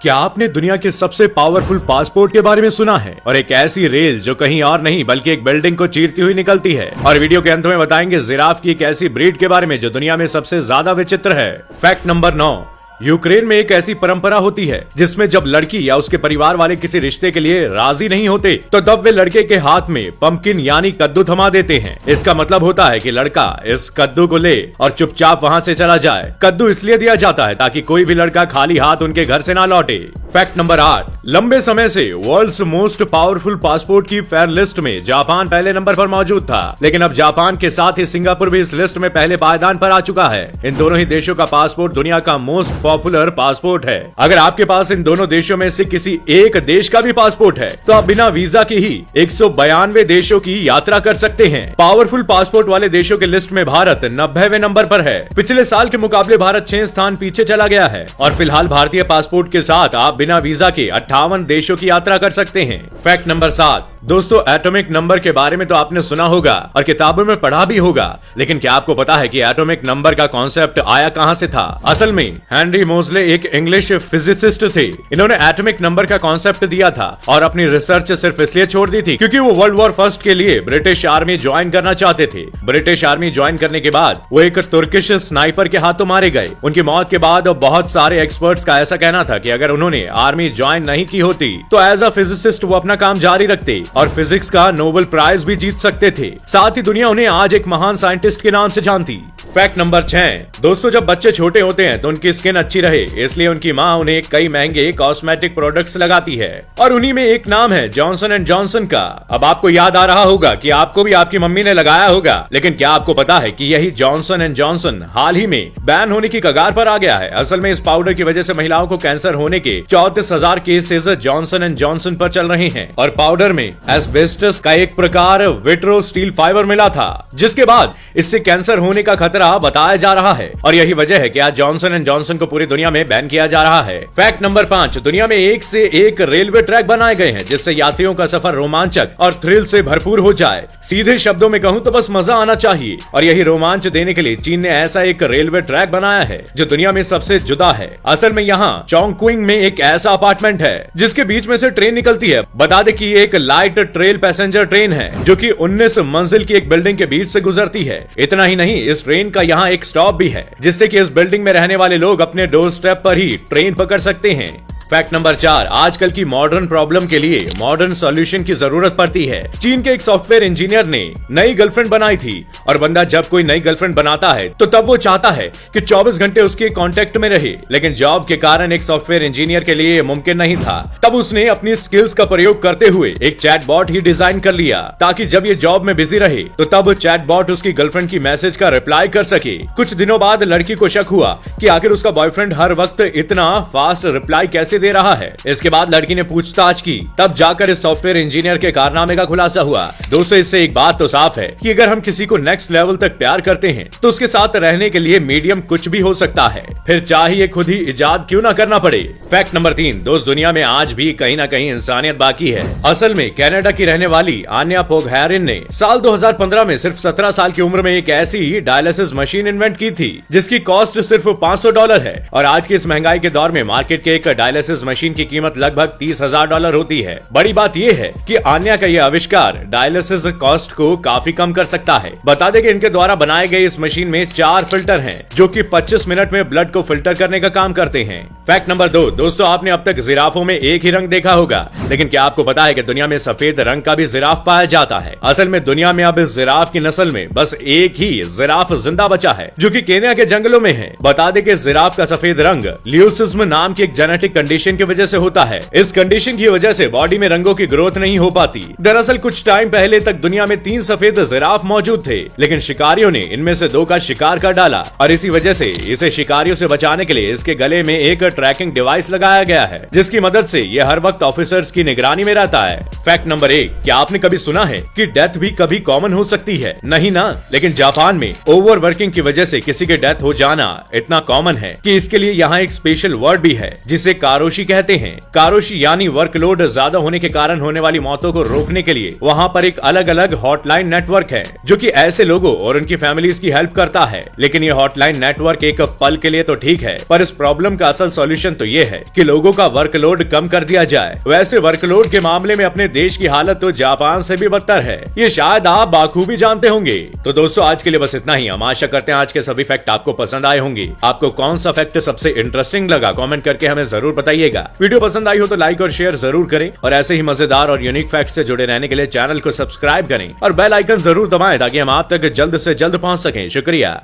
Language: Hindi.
क्या आपने दुनिया के सबसे पावरफुल पासपोर्ट के बारे में सुना है? और एक ऐसी रेल जो कहीं और नहीं बल्कि एक बिल्डिंग को चीरती हुई निकलती है। और वीडियो के अंत में बताएंगे जिराफ की एक ऐसी ब्रीड के बारे में जो दुनिया में सबसे ज्यादा विचित्र है। फैक्ट नंबर 9, यूक्रेन में एक ऐसी परंपरा होती है जिसमें जब लड़की या उसके परिवार वाले किसी रिश्ते के लिए राजी नहीं होते तो तब वे लड़के के हाथ में पंपकिन यानी कद्दू थमा देते हैं। इसका मतलब होता है कि लड़का इस कद्दू को ले और चुपचाप वहां से चला जाए। कद्दू इसलिए दिया जाता है ताकि कोई भी लड़का खाली हाथ उनके घर से ना लौटे। फैक्ट नंबर 8, लंबे समय से वर्ल्ड्स मोस्ट पावरफुल पासपोर्ट की फेयर लिस्ट में जापान पहले नंबर पर मौजूद था, लेकिन अब जापान के साथ ही सिंगापुर भी इस लिस्ट में पहले पायदान पर आ चुका है। इन दोनों ही देशों का पासपोर्ट दुनिया का मोस्ट पॉपुलर पासपोर्ट है। अगर आपके पास इन दोनों देशों में से किसी एक देश का भी पासपोर्ट है तो आप बिना वीजा के ही 192 देशों की यात्रा कर सकते हैं। पावरफुल पासपोर्ट वाले देशों के लिस्ट में भारत 90वें नंबर पर है। पिछले साल के मुकाबले भारत 6 स्थान पीछे चला गया है और फिलहाल भारतीय पासपोर्ट के साथ आप बिना वीजा के 58 देशों की यात्रा कर सकते हैं। फैक्ट नंबर 7, दोस्तों एटॉमिक नंबर के बारे में तो आपने सुना होगा और किताबों में पढ़ा भी होगा, लेकिन क्या आपको पता है कि एटॉमिक नंबर का कॉन्सेप्ट आया कहां से था? असल में हेनरी मोजले एक इंग्लिश फिजिसिस्ट थे। इन्होंने एटॉमिक नंबर का कॉन्सेप्ट दिया था और अपनी रिसर्च सिर्फ इसलिए छोड़ दी थी क्योंकि वो वर्ल्ड वॉर फर्स्ट के लिए ब्रिटिश आर्मी ज्वाइन करना चाहते थे। ब्रिटिश आर्मी ज्वाइन करने के बाद वो एक तुर्किश स्नाइपर के हाथों मारे गए। उनकी मौत के बाद बहुत सारे एक्सपर्ट्स का ऐसा कहना था कि अगर उन्होंने आर्मी ज्वाइन नहीं की होती तो एज अ फिजिसिस्ट वो अपना काम जारी रखते और फिजिक्स का नोबेल प्राइज भी जीत सकते थे। साथ ही दुनिया उन्हें आज एक महान साइंटिस्ट के नाम से जानती। फैक्ट नंबर 6, दोस्तों जब बच्चे छोटे होते हैं तो उनकी स्किन अच्छी रहे इसलिए उनकी माँ उन्हें कई महंगे कॉस्मेटिक प्रोडक्ट्स लगाती है और उन्हीं में एक नाम है जॉनसन एंड जॉनसन का। अब आपको याद आ रहा होगा कि आपको भी आपकी मम्मी ने लगाया होगा, लेकिन क्या आपको पता है कि यही जॉनसन एंड जॉनसन हाल ही में बैन होने की कगार पर आ गया है? असल में इस पाउडर की वजह से महिलाओं को कैंसर होने के 34,000 केसेस जॉनसन एंड जॉनसन पर चल रहे हैं और पाउडर में एस्बेस्टस का एक प्रकार विट्रो स्टील फाइबर मिला था, जिसके बाद इससे कैंसर होने का खतरा बताया जा रहा है और यही वजह है कि आज जॉनसन एंड जॉनसन को पूरी दुनिया में बैन किया जा रहा है। फैक्ट नंबर 5, दुनिया में एक से एक रेलवे ट्रैक बनाए गए हैं जिससे यात्रियों का सफर रोमांचक और थ्रिल से भरपूर हो जाए। सीधे शब्दों में कहूं तो बस मजा आना चाहिए और यही रोमांच देने के लिए चीन ने ऐसा एक रेलवे ट्रैक बनाया है जो दुनिया में सबसे जुदा है। असल में यहाँ चोंगक्विंग में एक ऐसा अपार्टमेंट है जिसके बीच में से ट्रेन निकलती है। बता दें कि एक लाइट ट्रेल पैसेंजर ट्रेन है जो कि 19 मंजिल की एक बिल्डिंग के बीच से गुजरती है। इतना ही नहीं, इस ट्रेन का यहाँ एक स्टॉप भी है जिससे कि इस बिल्डिंग में रहने वाले लोग अपने डोर स्टेप पर ही ट्रेन पकड़ सकते हैं। फैक्ट नंबर 4, आजकल की मॉडर्न प्रॉब्लम के लिए मॉडर्न सॉल्यूशन की जरूरत पड़ती है। चीन के एक सॉफ्टवेयर इंजीनियर ने नई गर्लफ्रेंड बनाई थी और बंदा जब कोई नई गर्लफ्रेंड बनाता है तो तब वो चाहता है कि 24 घंटे उसके कांटेक्ट में रहे, लेकिन जॉब के कारण एक सॉफ्टवेयर इंजीनियर के लिए मुमकिन नहीं था। तब उसने अपनी स्किल्स का प्रयोग करते हुए एक चैटबॉट ही डिजाइन कर लिया ताकि जब ये जॉब में बिजी रहे तो तब चैटबॉट उसकी गर्लफ्रेंड की मैसेज का रिप्लाई कर सके। कुछ दिनों बाद लड़की को शक हुआ कि आखिर उसका बॉयफ्रेंड हर वक्त इतना फास्ट रिप्लाई कैसे दे रहा है। इसके बाद लड़की ने पूछताछ की, तब जाकर इस सॉफ्टवेयर इंजीनियर के कारनामे का खुलासा हुआ। दोस्तों इससे एक बात तो साफ है कि अगर हम किसी को नेक्स्ट लेवल तक प्यार करते हैं तो उसके साथ रहने के लिए मीडियम कुछ भी हो सकता है, फिर चाहे खुद ही इजाद क्यों ना करना पड़े। फैक्ट नंबर 3, दोस्त दुनिया में आज भी कहीं ना कहीं इंसानियत बाकी है। असल में कनाडा की रहने वाली आन्या पोगहैरिन ने साल 2015 में सिर्फ 17 साल की उम्र में एक ऐसी डायलिसिस मशीन इन्वेंट की थी जिसकी कॉस्ट सिर्फ $500 है और आज की इस महंगाई के दौर में मार्केट के एक डायलिसिस मशीन की कीमत लगभग $30,000 होती है। बड़ी बात यह है कि आन्या का यह आविष्कार डायलिसिस कॉस्ट को काफी कम कर सकता है। बता दें कि इनके द्वारा बनाए गए इस मशीन में 4 फिल्टर हैं जो कि 25 मिनट में ब्लड को फिल्टर करने का काम करते हैं। फैक्ट नंबर 2, दोस्तों आपने अब तक जिराफों में एक ही रंग देखा होगा, लेकिन क्या आपको पता है कि दुनिया में सफेद रंग का भी जिराफ पाया जाता है? असल में दुनिया में अब इस जिराफ की नस्ल में बस एक ही जिराफ जिंदा बचा है जो कि केन्या के जंगलों में है। बता दें कि जिराफ का सफेद रंग ल्यूसिज्म नाम की एक जेनेटिक कंडीशन की वजह से होता है। इस कंडीशन की वजह से बॉडी में रंगों की ग्रोथ नहीं हो पाती। दरअसल कुछ टाइम पहले तक दुनिया में 3 सफेद जिराफ मौजूद थे, लेकिन शिकारियों ने इनमें से 2 का शिकार कर डाला और इसी वजह से इसे शिकारियों से बचाने के लिए इसके गले में एक ट्रैकिंग डिवाइस लगाया गया है जिसकी मदद से ये हर वक्त ऑफिसर्स की निगरानी परेशानी में रहता है। फैक्ट नंबर 1, क्या आपने कभी सुना है कि डेथ भी कभी कॉमन हो सकती है? नहीं ना, लेकिन जापान में ओवरवर्किंग की वजह से किसी के डेथ हो जाना इतना कॉमन है कि इसके लिए यहाँ एक स्पेशल वर्ड भी है जिसे कारोशी कहते हैं। कारोशी यानी वर्कलोड ज्यादा होने के कारण होने वाली मौतों को रोकने के लिए वहाँ पर एक अलग अलग हॉटलाइन नेटवर्क है जो कि ऐसे लोगों और उनकी फैमिलीज की हेल्प करता है। लेकिन ये हॉटलाइन नेटवर्क एक पल के लिए तो ठीक है, पर इस प्रॉब्लम का असल सॉल्यूशन तो ये है कि लोगों का वर्कलोड कम कर दिया जाए। वैसे वर्कलोड के मामले में अपने देश की हालत तो जापान से भी बदतर है, ये शायद आप बाखूबी जानते होंगे। तो दोस्तों आज के लिए बस इतना ही। हम आशा करते हैं आज के सभी फैक्ट आपको पसंद आए होंगे। आपको कौन सा फैक्ट सबसे इंटरेस्टिंग लगा कमेंट करके हमें जरूर बताइएगा। वीडियो पसंद आई हो तो लाइक और शेयर जरूर करें और ऐसे ही मजेदार और यूनिक फैक्ट से जुड़े रहने के लिए चैनल को सब्सक्राइब करें और बेल आइकन जरूर दबाएं ताकि हम आप तक जल्द से जल्द पहुंच सकें। शुक्रिया।